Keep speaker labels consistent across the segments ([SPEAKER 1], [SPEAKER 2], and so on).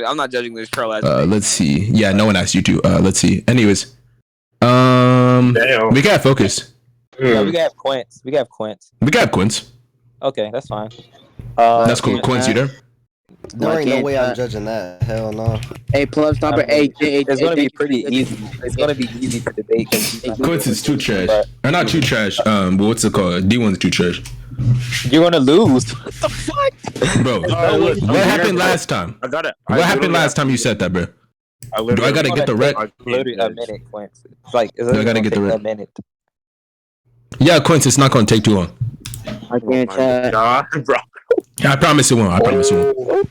[SPEAKER 1] I'm not judging this troll ass.
[SPEAKER 2] Let's see. Yeah, no one asked you to. Let's see. Anyways,
[SPEAKER 3] Damn.
[SPEAKER 2] we got focus.
[SPEAKER 4] No, we got Quince. We got Quince.
[SPEAKER 2] We got Quince.
[SPEAKER 4] Okay, that's fine.
[SPEAKER 2] That's cool. Quince, you there?
[SPEAKER 5] There ain't no way I'm judging that. Hell no.
[SPEAKER 6] Hey, Plug Stopper.
[SPEAKER 4] It's gonna be pretty easy. It's gonna be easy to debate.
[SPEAKER 2] Quince is too trash. Or not too trash. What's it called? D1's too trash.
[SPEAKER 4] You're gonna lose. What the fuck,
[SPEAKER 2] bro? What happened last time?
[SPEAKER 3] I got it.
[SPEAKER 2] What happened last time you said that, bro? Do I gotta get the rec?
[SPEAKER 4] Literally a minute, Quince. It's like
[SPEAKER 2] I gotta get the rec.
[SPEAKER 4] A minute.
[SPEAKER 2] Yeah, Quince, it's not gonna take too long.
[SPEAKER 6] I can't chat.
[SPEAKER 3] God, bro.
[SPEAKER 2] I promise it won't. I promise it won't.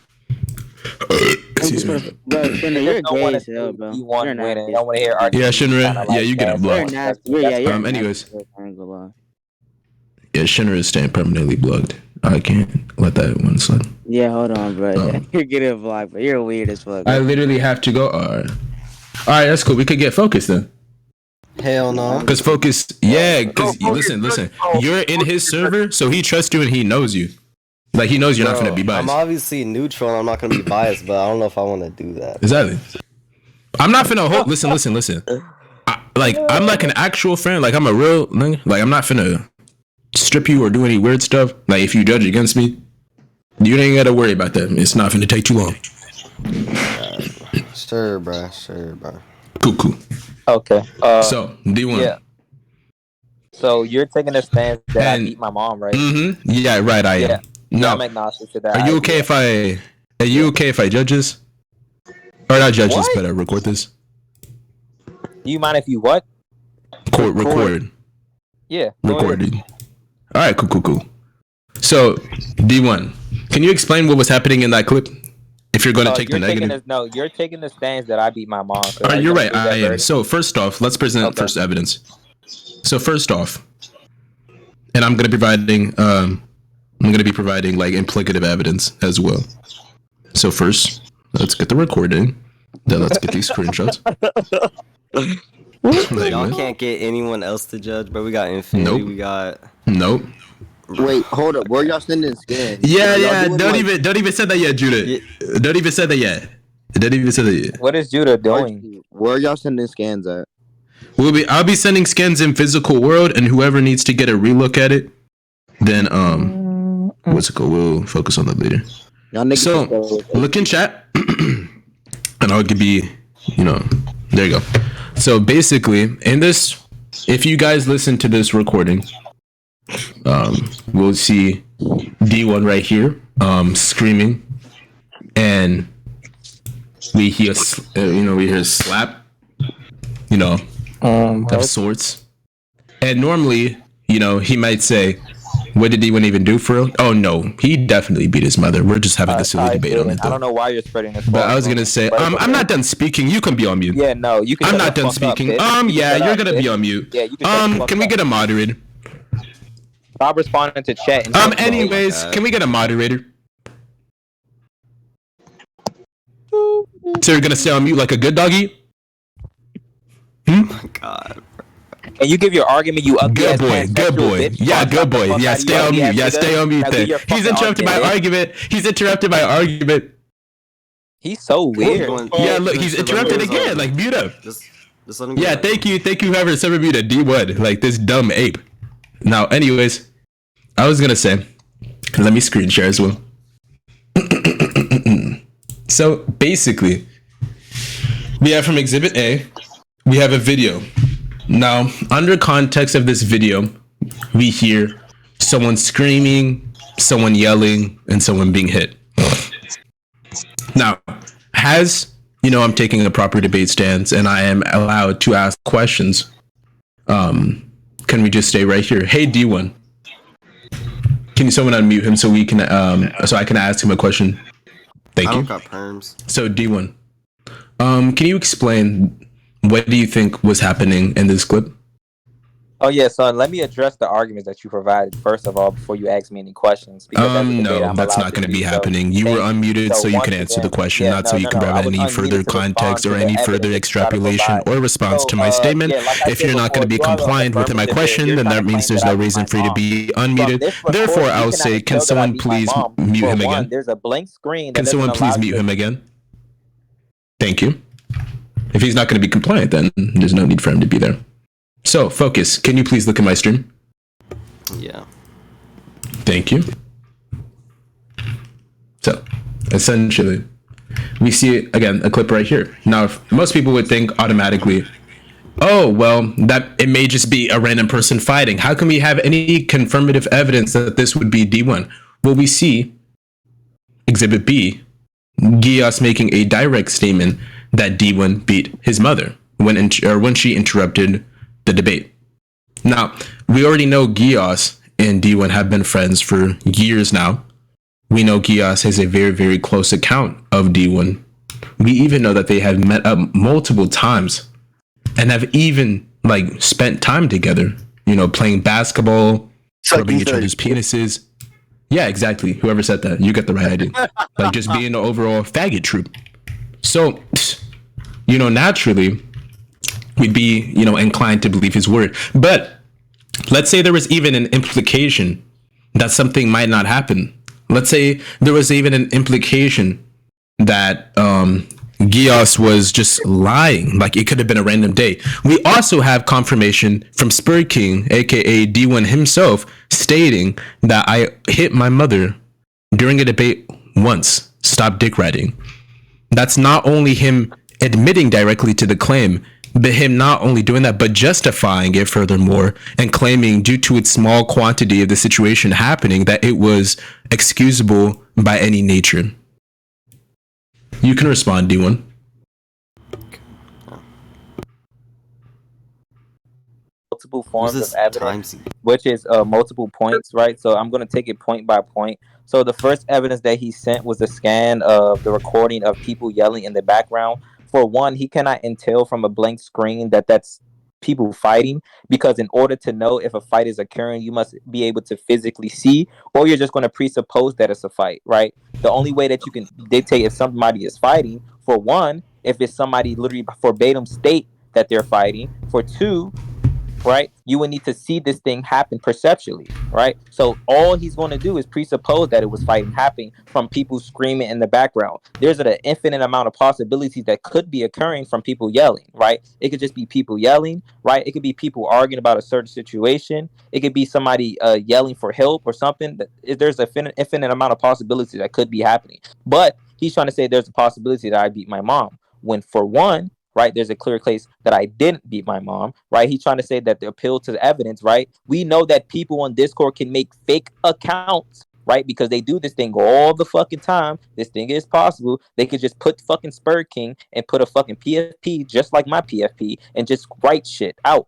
[SPEAKER 2] Excuse me.
[SPEAKER 6] Bro, Shinra, you're gay as hell, bro.
[SPEAKER 4] You want to win it. I don't want to hear arguments.
[SPEAKER 2] Yeah, Shinra. Yeah, you getting blocked.
[SPEAKER 6] Yeah.
[SPEAKER 2] Anyways. Yeah, Shinra is staying permanently blocked. I can't let that one slide.
[SPEAKER 6] Yeah, hold on, bro. You're getting blocked, but you're weird as fuck.
[SPEAKER 2] I literally have to go. All right, that's cool. We could get focused then.
[SPEAKER 5] Hell no.
[SPEAKER 2] Because focus, yeah. Because listen. You're in his server, so he trusts you and he knows you. Like he knows you're not gonna be biased.
[SPEAKER 5] I'm obviously neutral. And I'm not gonna be biased, but I don't know if I want to do that.
[SPEAKER 2] Exactly. I'm not finna hold. Listen. I'm like an actual friend. Like I'm a real. Like I'm not finna strip you or do any weird stuff. Like if you judge against me, you ain't gotta worry about that. It's not finna take too long.
[SPEAKER 5] Sure, bro.
[SPEAKER 2] Cool.
[SPEAKER 4] Okay.
[SPEAKER 2] So D1.
[SPEAKER 4] Yeah. So you're taking a stance that I beat my mom, right?
[SPEAKER 2] Mm-hmm. Yeah, right. I am. No.
[SPEAKER 4] I'm agnostic to that.
[SPEAKER 2] Are you okay if I? Are you okay if I judge this? Or not judge this, but record this.
[SPEAKER 4] Do you mind if you what?
[SPEAKER 2] Record.
[SPEAKER 4] Yeah.
[SPEAKER 2] Recorded. All right. Cool. So D1, can you explain what was happening in that clip? If you're going to take the negative.
[SPEAKER 4] You're taking the stance that I beat my mom.
[SPEAKER 2] All right, you're right. I am. So first off, let's present first evidence. So first off, and I'm going to be providing like implicative evidence as well. So first, let's get the recording. Then let's get these screenshots.
[SPEAKER 5] Y'all can't get anyone else to judge, but we got Infinity.
[SPEAKER 2] Nope.
[SPEAKER 5] We got.
[SPEAKER 2] Nope.
[SPEAKER 6] Wait, hold up. Where y'all sending scans?
[SPEAKER 2] Yeah. Don't even say that yet, Judah. Yeah. Don't even say that yet.
[SPEAKER 4] What is Judah doing?
[SPEAKER 6] Where y'all sending scans at?
[SPEAKER 2] I'll be sending scans in physical world, and whoever needs to get a relook at it, then what's it called? We'll focus on that later. So look in chat, and I'll give you, there you go. So basically, in this, if you guys listen to this recording, we'll see D1 right here, screaming, and we hear, slap, of sorts. And normally, he might say, what did D1 even do for real? Oh no, he definitely beat his mother. We're just having a silly debate on it though.
[SPEAKER 4] I don't know why you're spreading this.
[SPEAKER 2] But I was gonna say, I'm not done speaking. You can be on mute.
[SPEAKER 4] Yeah, no, you can.
[SPEAKER 2] I'm not done speaking. You're gonna be on mute.
[SPEAKER 4] Yeah, you can.
[SPEAKER 2] Can we get a moderator?
[SPEAKER 4] Stop responding to chat.
[SPEAKER 2] Anyways, can we get a moderator? So you're gonna stay on mute like a good doggy?
[SPEAKER 5] Oh my God.
[SPEAKER 4] And you give your argument, you ugly
[SPEAKER 2] good boy.
[SPEAKER 4] Bitch.
[SPEAKER 2] Yeah, good boy. Yeah, stay on mute. Yeah, stay on mute then. He's interrupted my argument.
[SPEAKER 4] He's so weird.
[SPEAKER 2] Yeah, look, he's interrupted again. Like, mute up. Yeah, thank you, whoever ever muted D1. Like, this dumb ape. Now, anyways, I was gonna say, let me screen share as well. So, basically, we have from Exhibit A, we have a video. Now, under context of this video, we hear someone screaming, someone yelling, and someone being hit. Now, I'm taking a proper debate stance and I am allowed to ask questions. Can we just stay right here? Hey, D1. Can someone unmute him so we can, so I can ask him a question? Thank you.
[SPEAKER 5] I don't got perms.
[SPEAKER 2] So, D1, can you explain what do you think was happening in this clip?
[SPEAKER 4] Oh yeah, son. Let me address the arguments that you provided first of all before you ask me any questions.
[SPEAKER 2] No, that's not going to be happening. You were unmuted so you can answer the question, not so you can provide any further context or any further extrapolation or response to my statement. If you're not going to be compliant with my question, then that means there's no reason for you to be unmuted. Therefore, I will say, can someone please mute him again?
[SPEAKER 4] There's a blank screen.
[SPEAKER 2] Can someone please mute him again? Thank you. If he's not going to be compliant, then there's no need for him to be there. So, Focus, can you please look at my stream?
[SPEAKER 5] Yeah.
[SPEAKER 2] Thank you. So, essentially, we see, again, a clip right here. Now, if most people would think automatically, oh, well, that it may just be a random person fighting. How can we have any confirmative evidence that this would be D1? Well, we see Exhibit B, Gios making a direct statement that D1 beat his mother when she interrupted the debate. Now, we already know Gios and D1 have been friends for years now. We know Gios has a very, very close account of D1. We even know that they have met up multiple times and have even like spent time together, you know, playing basketball, rubbing each other's penises. Yeah, exactly. Whoever said that, you get the right idea. Like just being the overall faggot troop. So, you know, naturally, we'd be, you know, inclined to believe his word. But let's say there was even an implication that something might not happen. Let's say there was even an implication that Gios was just lying, like it could have been a random day. We also have confirmation from Spur King, aka D1 himself, stating that I hit my mother during a debate once. Stop dick riding. That's not only him admitting directly to the claim, but him not only doing that, but justifying it furthermore and claiming due to its small quantity of the situation happening that it was excusable by any nature. You can respond, D1.
[SPEAKER 4] Multiple forms of evidence, which is multiple points, right? So I'm going to take it point by point. So the first evidence that he sent was a scan of the recording of people yelling in the background. For one, he cannot entail from a blank screen that that's people fighting, because in order to know if a fight is occurring, you must be able to physically see, or you're just going to presuppose that it's a fight, right? The only way that you can dictate if somebody is fighting, for one, if it's somebody literally verbatim state that they're fighting. For two, right, you would need to see this thing happen perceptually, right? So all he's going to do is presuppose that it was fighting happening from people screaming in the background. There's an infinite amount of possibilities that could be occurring from people yelling, right? It could just be people yelling, right? It could be people arguing about a certain situation. It could be somebody yelling for help or something. There's an infinite amount of possibilities that could be happening. But he's trying to say there's a possibility that I beat my mom, when for one, right, there's a clear case that I didn't beat my mom, right? He's trying to say that the appeal to the evidence, right? We know that people on Discord can make fake accounts, right? Because they do this thing all the fucking time. This thing is possible. They could just put fucking Spur King and put a fucking PFP just like my PFP and just write shit out.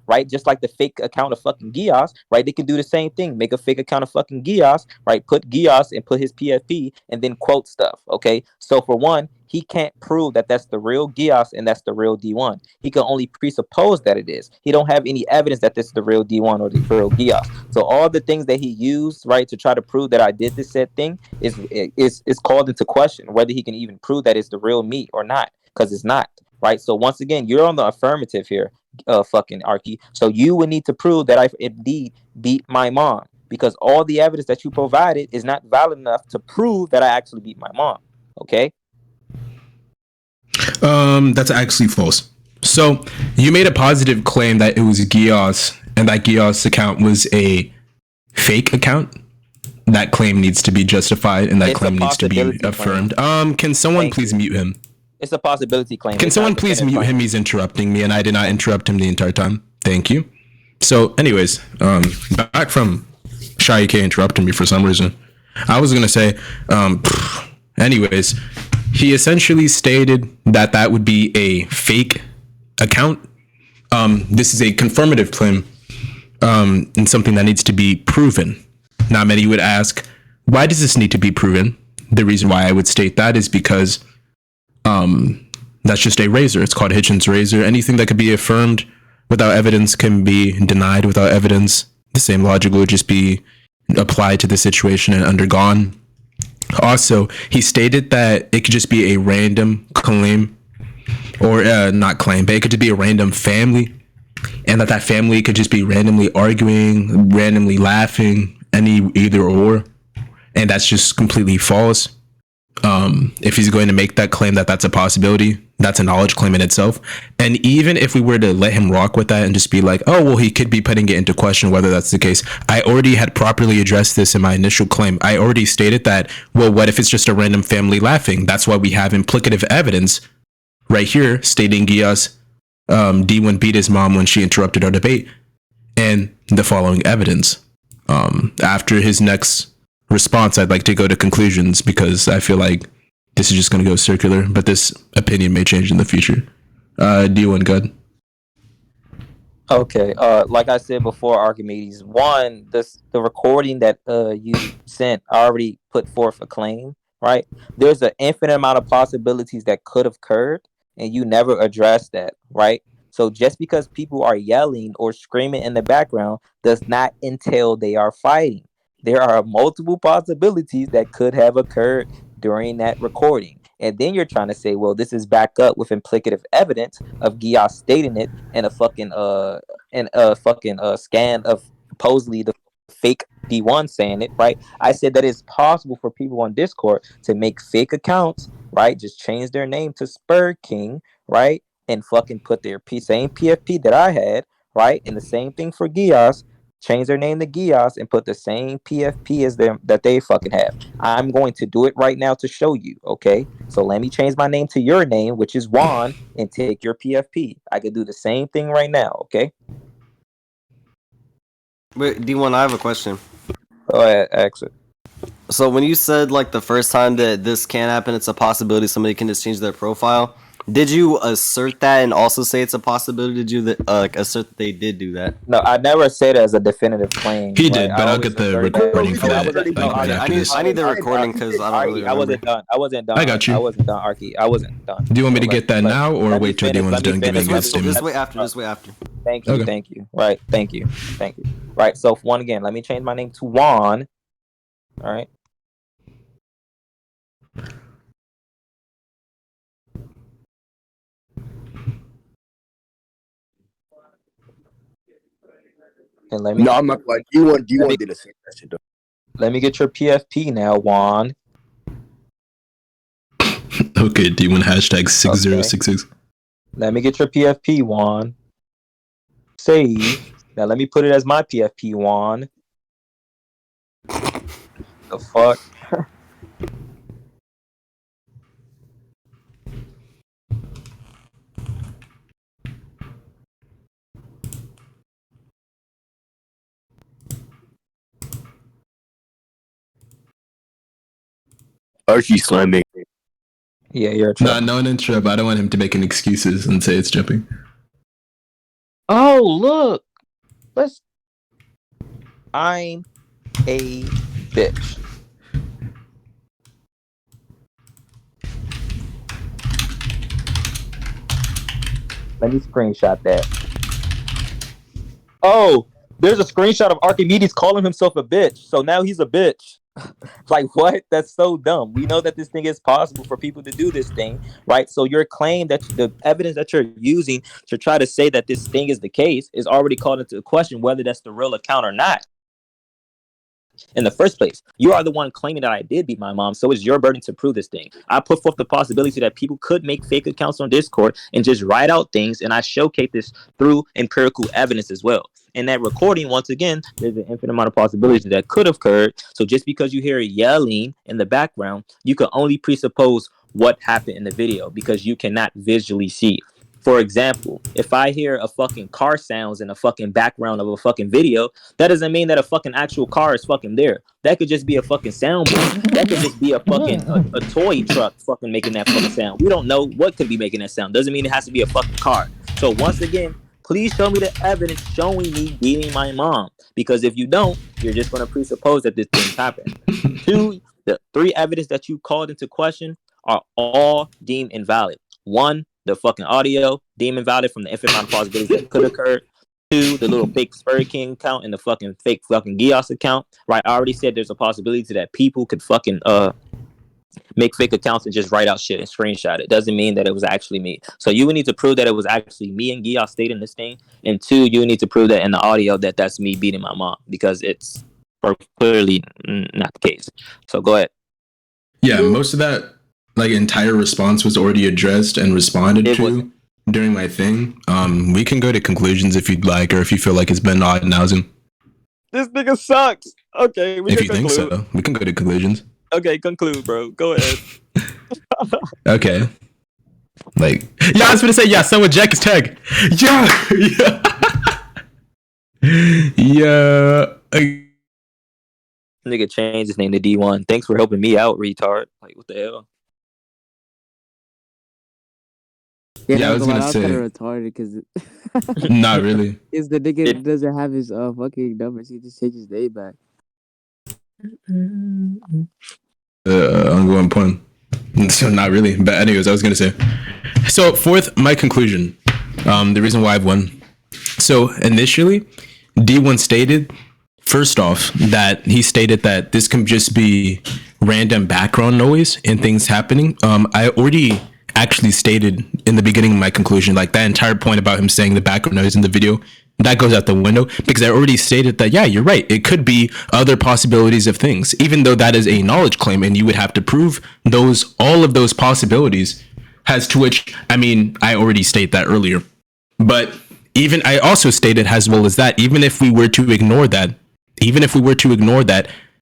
[SPEAKER 4] Right, just like the fake account of fucking Gios, right? They can do the same thing. Make a fake account of fucking Gios, right? Put Gios and put his PFP and then quote stuff. Okay, so for one, he can't prove that that's the real Gios and that's the real D1. He can only presuppose that it is. He don't have any evidence that this is the real D1 or the real Gios. So all the things that he used, right, to try to prove that I did this said thing is called into question whether he can even prove that it's the real me or not, because it's not. Right. So once again, you're on the affirmative here, fucking Archie. So you would need to prove that I indeed beat my mom, because all the evidence that you provided is not valid enough to prove that I actually beat my mom. Okay.
[SPEAKER 2] That's actually false. So you made a positive claim that it was Gios and that Gios account was a fake account. That claim needs to be justified and that claim needs to be affirmed. Can someone please mute him?
[SPEAKER 4] It's a possibility claim.
[SPEAKER 2] Can someone please mute him? He's interrupting me, and I did not interrupt him the entire time. Thank you. So, anyways, back from Shy K interrupting me for some reason. I was gonna say, anyways, he essentially stated that that would be a fake account. This is a confirmative claim, and something that needs to be proven. Now, many would ask, why does this need to be proven? The reason why I would state that is because that's just a razor. It's called Hitchens' razor. Anything that could be affirmed without evidence can be denied without evidence. The same logic would just be applied to the situation and undergone. Also, he stated that it could just be a random claim, or not claim, but it could just be a random family, and that family could just be randomly arguing, randomly laughing, either or, and that's just completely false. If he's going to make that claim that that's a possibility, that's a knowledge claim in itself. And even if we were to let him rock with that and just be like, oh, well, he could be putting it into question whether that's the case. I already had properly addressed this in my initial claim. I already stated that, well, what if it's just a random family laughing? That's why we have implicative evidence right here stating Gia's D1 beat his mom when she interrupted our debate, and the following evidence. After his next response, I'd like to go to conclusions because I feel like this is just going to go circular, but this opinion may change in the future. D1, good.
[SPEAKER 4] Okay. Like I said before, Archimedes, one, the recording that you sent already put forth a claim, right? There's an infinite amount of possibilities that could have occurred, and you never addressed that, right? So just because people are yelling or screaming in the background does not entail they are fighting. There are multiple possibilities that could have occurred during that recording. And then you're trying to say, well, this is back up with implicative evidence of Gias stating it and a scan of supposedly the fake D1 saying it, right? I said that it's possible for people on Discord to make fake accounts, right? Just change their name to Spur King, right? And fucking put their same PFP that I had, right? And the same thing for Gias. Change their name to Gias and put the same PFP as them that they fucking have. I'm going to do it right now to show you, okay? So let me change my name to your name, which is Juan, and take your PFP. I could do the same thing right now, okay?
[SPEAKER 5] Wait, D1, I have a question.
[SPEAKER 4] Go ahead, exit.
[SPEAKER 5] So when you said like the first time that this can happen, it's a possibility somebody can just change their profile. Did you assert that and also say it's a possibility? Did you assert that they did do that?
[SPEAKER 4] No, I never said it as a definitive claim.
[SPEAKER 2] He
[SPEAKER 4] right?
[SPEAKER 2] did, but I'll get the recording for that.
[SPEAKER 5] I need the recording because I don't really remember.
[SPEAKER 4] I wasn't done.
[SPEAKER 2] I got you.
[SPEAKER 4] I wasn't done, Archie. I wasn't done.
[SPEAKER 2] Do you want me to get that now or wait till D1's done giving his statement?
[SPEAKER 5] Just wait after.
[SPEAKER 4] Thank you,
[SPEAKER 2] Okay.
[SPEAKER 4] thank you. Right, thank you. Right, so one again, let me change my name to Juan. All right. And let me.
[SPEAKER 3] No, I'm not like D1 did the same shit though.
[SPEAKER 4] Let me get your PFP now, Juan.
[SPEAKER 2] Okay, D1 hashtag 6066.
[SPEAKER 4] Let me get your PFP, Juan. Save. Now let me put it as my PFP, Juan. The fuck?
[SPEAKER 3] Archie slamming.
[SPEAKER 4] Yeah, you're a
[SPEAKER 2] Nah, no one interrupt. I don't want him to make any excuses and say it's jumping.
[SPEAKER 4] Oh, look. I'm a bitch. Let me screenshot that. Oh, there's a screenshot of Archimedes calling himself a bitch. So now he's a bitch. Like, what? That's so dumb. We know that this thing is possible for people to do this thing, right? So your claim that the evidence that you're using to try to say that this thing is the case is already called into question whether that's the real account or not. In the first place, you are the one claiming that I did beat my mom, so it's your burden to prove this thing. I put forth the possibility that people could make fake accounts on Discord and just write out things, and I showcase this through empirical evidence as well. In that recording, once again, there's an infinite amount of possibilities that could have occurred. So just because you hear yelling in the background, you can only presuppose what happened in the video because you cannot visually see. For example, if I hear a fucking car sounds in a fucking background of a fucking video, that doesn't mean that a fucking actual car is fucking there. That could just be a fucking soundboard. That could just be a fucking a toy truck fucking making that fucking sound. We don't know what could be making that sound. Doesn't mean it has to be a fucking car. So once again, please show me the evidence showing me beating my mom. Because if you don't, you're just going to presuppose that this thing happened. Two, the three evidence that you called into question are all deemed invalid. One, the fucking audio deemed invalid from the infinite amount of possibilities that could occur. Two, the little fake Spur King account and the fucking fake fucking Gios account. Right, I already said there's a possibility that people could fucking make fake accounts and just write out shit and screenshot it. Doesn't mean that it was actually me. So you would need to prove that it was actually me and Gios stating this thing. And two, you need to prove that in the audio that that's me beating my mom because it's clearly not the case. So go ahead.
[SPEAKER 2] Yeah, most of that like entire response was already addressed and responded to during my thing. We can go to conclusions if you'd like, or if you feel like it's been ad nauseum.
[SPEAKER 1] This nigga sucks. Okay,
[SPEAKER 2] if you think so, we can go to conclusions.
[SPEAKER 1] Okay, conclude, bro. Go ahead.
[SPEAKER 2] Okay. Like, yeah, I was gonna say, yeah, someone Jack his tag. Yeah, yeah.
[SPEAKER 4] Nigga changed his name to D1. Thanks for helping me out, retard. Like, what the hell?
[SPEAKER 2] Yeah, I was gonna say.
[SPEAKER 6] kind of retarded because
[SPEAKER 2] Not really.
[SPEAKER 6] Is the nigga doesn't have his fucking numbers. He just changed his name back.
[SPEAKER 2] Ongoing point. So not really. But anyways, I was gonna say. So fourth, my conclusion. The reason why I've won. So initially, D1 stated, first off, that he stated that this can just be random background noise and things happening. I already actually stated in the beginning of my conclusion, like that entire point about him saying the background noise in the video, that goes out the window because I already stated that, yeah, you're right. It could be other possibilities of things, even though that is a knowledge claim and you would have to prove all of those possibilities, as to which, I mean, I already state that earlier. But even I also stated as well as that, even if we were to ignore that,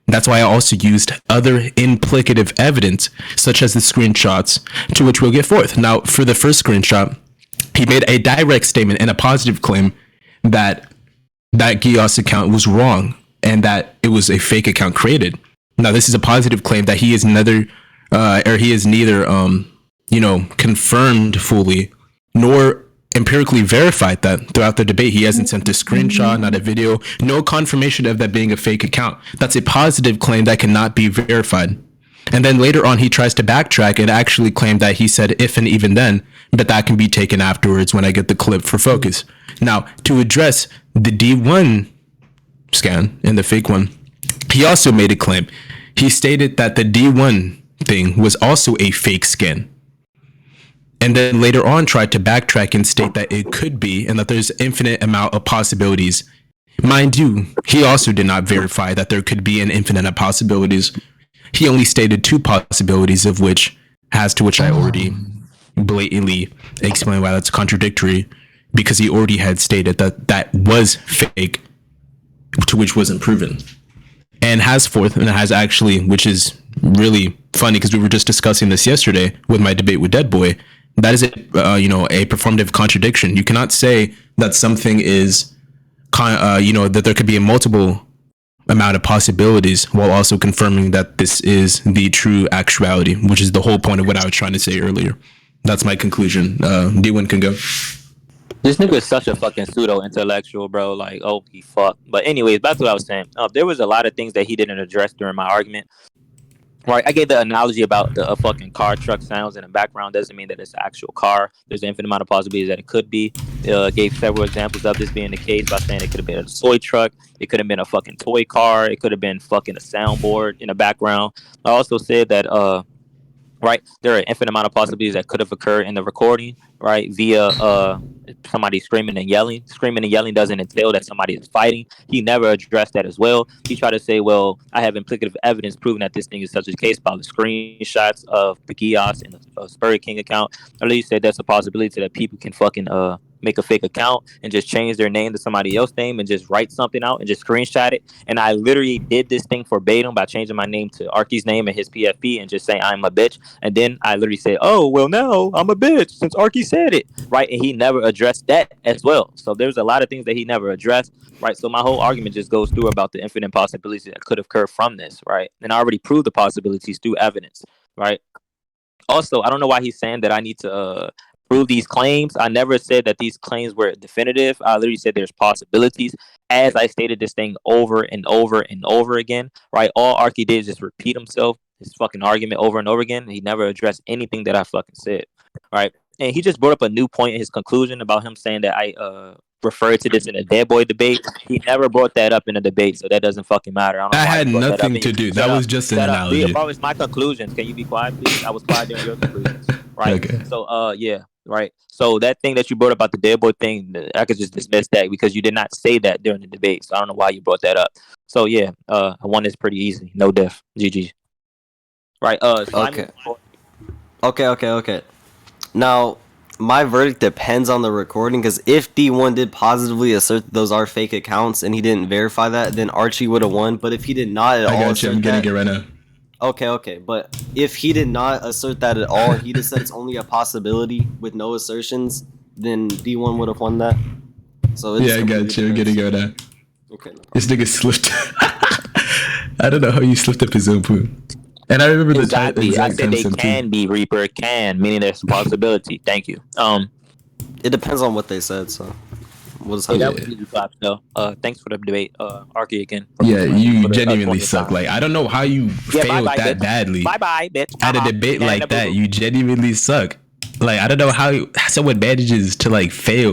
[SPEAKER 2] that's why I also used other implicative evidence, such as the screenshots, to which we'll get forth. Now, for the first screenshot, he made a direct statement and a positive claim that Gios account was wrong and that it was a fake account created. Now, this is a positive claim that he is neither confirmed fully nor empirically verified that throughout the debate. He hasn't sent a screenshot, not a video, no confirmation of that being a fake account. That's a positive claim that cannot be verified. And then later on, he tries to backtrack and actually claim that he said if and even then, but that can be taken afterwards when I get the clip for focus. Now, to address the D1 scan and the fake one, he also made a claim. He stated that the D1 thing was also a fake scan. And then later on tried to backtrack and state that it could be and that there's infinite amount of possibilities. Mind you, he also did not verify that there could be an infinite amount of possibilities. He only stated two possibilities, of which, as to which I already blatantly explained why that's contradictory, because he already had stated that that was fake, to which wasn't proven. And has forth, and has actually, which is really funny because we were just discussing this yesterday with my debate with Dead Boy, that is a performative contradiction. You cannot say that something is, that there could be a multiple amount of possibilities while also confirming that this is the true actuality, which is the whole point of what I was trying to say earlier. That's my conclusion. D1 can go.
[SPEAKER 4] This nigga is such a fucking pseudo-intellectual, bro. Like, oh, he fuck. But anyways, back to what I was saying. There was a lot of things that he didn't address during my argument. Right, I gave the analogy about the fucking car truck sounds in the background doesn't mean that it's an actual car. There's an infinite amount of possibilities that it could be. Gave several examples of this being the case by saying it could have been a toy truck, it could have been a fucking toy car, it could have been fucking a soundboard in the background. I also said that right, there are an infinite amount of possibilities that could have occurred in the recording, right, via somebody screaming and yelling. Screaming and yelling doesn't entail that somebody is fighting. He never addressed that as well. He tried to say, well, I have implicative evidence proving that this thing is such a case by the screenshots of the Gios and the Spurrier King account. At least said that's a possibility that people can fucking make a fake account and just change their name to somebody else's name and just write something out and just screenshot it. And I literally did this thing verbatim by changing my name to Archi's name and his PFP and just saying I'm a bitch. And then I literally said, oh, well, now I'm a bitch since Archi said it, right? And he never addressed that as well. So there's a lot of things that he never addressed, right? So my whole argument just goes through about the infinite possibilities that could occur from this, right? And I already proved the possibilities through evidence, right? Also, I don't know why he's saying that I need to prove these claims. I never said that these claims were definitive. I literally said there's possibilities. As I stated this thing over and over and over again, right? All Archie did is just repeat himself, his fucking argument over and over again. He never addressed anything that I fucking said, right? And he just brought up a new point in his conclusion about him saying that I referred to this in a Dead Boy debate. He never brought that up in a debate, so that doesn't fucking matter. I don't know
[SPEAKER 2] That
[SPEAKER 4] why
[SPEAKER 2] had
[SPEAKER 4] he brought
[SPEAKER 2] nothing
[SPEAKER 4] that up.
[SPEAKER 2] to do. That was just an analogy.
[SPEAKER 4] Bro, it's my conclusions. Can you be quiet, please? I was quiet during your conclusions, right?
[SPEAKER 2] Okay.
[SPEAKER 4] So, yeah, right. So that thing that you brought up about the Dead Boy thing, I could just dismiss that because you did not say that during the debate. So I don't know why you brought that up. So yeah, I won this pretty easy. No diff. GG. Right. Slimy.
[SPEAKER 5] Okay. Now, my verdict depends on the recording, because if D1 did positively assert that those are fake accounts and he didn't verify that, then Archie would have won. But if he did not at all
[SPEAKER 2] I got you.
[SPEAKER 5] assert
[SPEAKER 2] I'm getting
[SPEAKER 5] that,
[SPEAKER 2] it right now.
[SPEAKER 5] Okay. But if he did not assert that at all, and he just said it's only a possibility with no assertions, then D1 would have won that. So it
[SPEAKER 2] Yeah,
[SPEAKER 5] just
[SPEAKER 2] I got
[SPEAKER 5] completely
[SPEAKER 2] you. I'm getting
[SPEAKER 5] depends.
[SPEAKER 2] it right now.
[SPEAKER 5] Okay. No
[SPEAKER 2] This nigga slipped. I don't know how you slipped up his own poop. And I remember the
[SPEAKER 4] Exactly. I
[SPEAKER 2] exact
[SPEAKER 4] said they
[SPEAKER 2] timestamp
[SPEAKER 4] can
[SPEAKER 2] too.
[SPEAKER 4] be Reaper. Can meaning there's a possibility. Thank you.
[SPEAKER 5] It depends on what they said. So we'll just
[SPEAKER 4] Hey,
[SPEAKER 5] have
[SPEAKER 4] that
[SPEAKER 5] to.
[SPEAKER 4] was easy claps though. Thanks for the debate, Archie again.
[SPEAKER 2] Yeah, you
[SPEAKER 4] for the
[SPEAKER 2] genuinely
[SPEAKER 4] 20th
[SPEAKER 2] suck.
[SPEAKER 4] time.
[SPEAKER 2] Like, I don't know how you
[SPEAKER 4] Yeah,
[SPEAKER 2] failed
[SPEAKER 4] bye-bye,
[SPEAKER 2] that
[SPEAKER 4] bitch.
[SPEAKER 2] badly
[SPEAKER 4] Bye bye, bitch.
[SPEAKER 2] at a debate like that. You genuinely suck. Like, I don't know how someone manages to like fail